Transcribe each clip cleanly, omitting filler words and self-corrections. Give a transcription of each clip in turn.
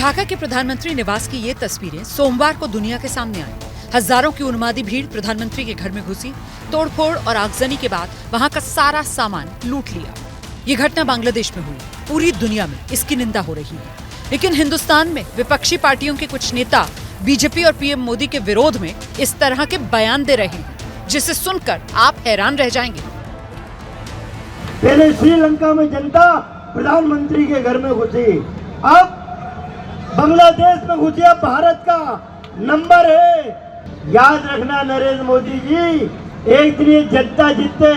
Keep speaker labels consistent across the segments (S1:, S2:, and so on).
S1: ढाका के प्रधानमंत्री निवास की ये तस्वीरें सोमवार को दुनिया के सामने आई। हजारों की उन्मादी भीड़ प्रधानमंत्री के घर में घुसी, तोड़फोड़ और आगजनी के बाद वहां का सारा सामान लूट लिया। ये घटना बांग्लादेश में हुई। पूरी दुनिया में इसकी निंदा हो रही है, लेकिन हिंदुस्तान में विपक्षी पार्टियों के कुछ नेता बीजेपी और पीएम मोदी के विरोध में इस तरह के बयान दे रहे हैं, जिसे सुनकर आप हैरान रह जाएंगे।
S2: पहले श्रीलंका में जनता प्रधानमंत्री के घर में घुसी, अब बांग्लादेश में घुसी। अब भारत का नंबर है। याद रखना नरेंद्र मोदी जी, एक दिन ये जनता जितने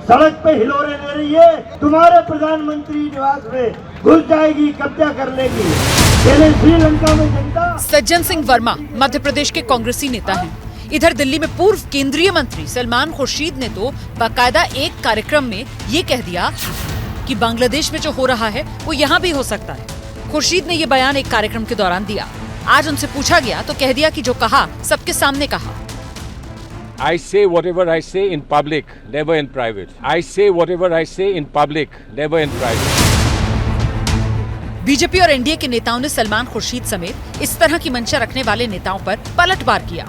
S2: सड़क पे हिलोरे ले रही है, तुम्हारे प्रधानमंत्री निवास में घुस जाएगी, कब्जा कर लेगी। पहले श्रीलंका में जनता।
S1: सज्जन सिंह वर्मा मध्य प्रदेश के कांग्रेसी नेता हैं। इधर दिल्ली में पूर्व केंद्रीय मंत्री सलमान खुर्शीद ने तो बाकायदा एक कार्यक्रम में ये कह दिया कि बांग्लादेश में जो हो रहा है वो यहाँ भी हो सकता है। खुर्शीद ने ये बयान एक कार्यक्रम के दौरान दिया। आज उनसे पूछा गया तो कह दिया कि जो कहा सबके सामने कहा।
S3: I say whatever I say in public, never in private. I say whatever I say in public, never in private.
S1: BJP और एनडीए के नेताओं ने सलमान खुर्शीद समेत इस तरह की मंशा रखने वाले नेताओं पर पलटवार किया।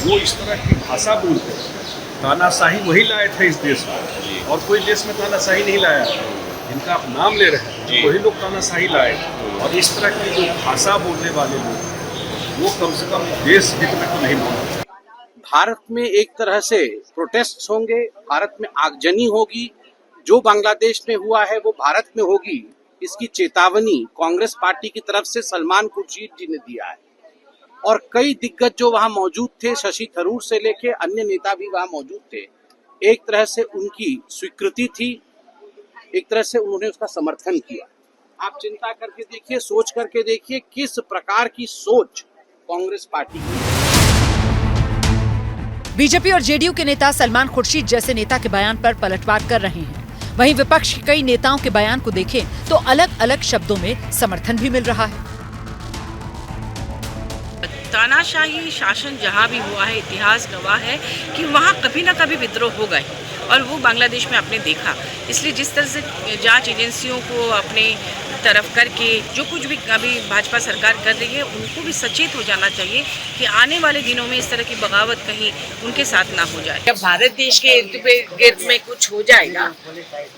S4: वो इस तरह की भाषा बोलते हैं, तानाशाही वही लाए थे इस देश में, और कोई देश में तानाशाही नहीं लाया। जिनका आप नाम ले रहे हैं वही लोग तानाशाही लाए, और इस तरह की जो भाषा बोलने वाले लोग वो कम से कम देश हित में तो नहीं बोलते।
S5: भारत में एक तरह से प्रोटेस्ट होंगे, भारत में आगजनी होगी। जो बांग्लादेश में हुआ है वो भारत में होगी, इसकी चेतावनी कांग्रेस पार्टी की तरफ से सलमान खुर्शीद जी ने दिया है। और कई दिग्गज जो वहां मौजूद थे, शशि थरूर से लेके अन्य नेता भी वहां मौजूद थे, एक तरह से उनकी स्वीकृति थी, एक तरह से उन्होंने उसका समर्थन किया। आप चिंता करके देखिए, सोच करके देखिए किस प्रकार की सोच कांग्रेस पार्टी की।
S1: बीजेपी और जेडीयू के नेता सलमान खुर्शीद जैसे नेता के बयान पर पलटवार कर रहे हैं। वहीं विपक्ष के कई नेताओं के बयान को देखें तो अलग अलग शब्दों में समर्थन भी मिल रहा है।
S6: तानाशाही शासन जहाँ भी हुआ है, इतिहास गवाह है कि वहाँ कभी ना कभी विद्रोह हो गए, और वो बांग्लादेश में आपने देखा। इसलिए जिस तरह से जांच एजेंसियों को अपने तरफ करके जो कुछ भी अभी भाजपा सरकार कर रही है, उनको भी सचेत हो जाना चाहिए कि आने वाले दिनों में इस तरह की बगावत कहीं उनके साथ ना हो जाए।
S7: जब भारत देश के इर्द में कुछ हो जाएगा,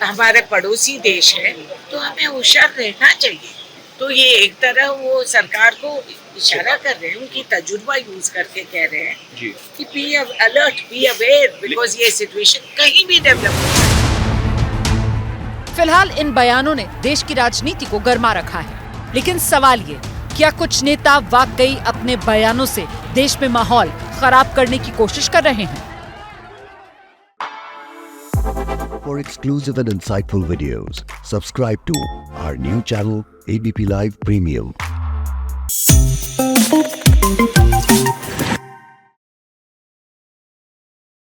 S7: हमारे पड़ोसी देश है, तो हमें होशियार रहना चाहिए। तो ये एक तरह वो सरकार को इशारा कर रहे हैं, उनकी तजुर्बा यूज करके कह रहे हैं कि be alert, be aware, because ये सिचुएशन कहीं भी डेवलप हो सकती है।
S1: फिलहाल इन बयानों ने देश की राजनीति को गर्मा रखा है, लेकिन सवाल ये, क्या कुछ नेता वाकई अपने बयानों से देश में माहौल खराब करने की कोशिश कर रहे हैं?
S8: For exclusive and insightful videos, subscribe to our new channel ABP Live Premium.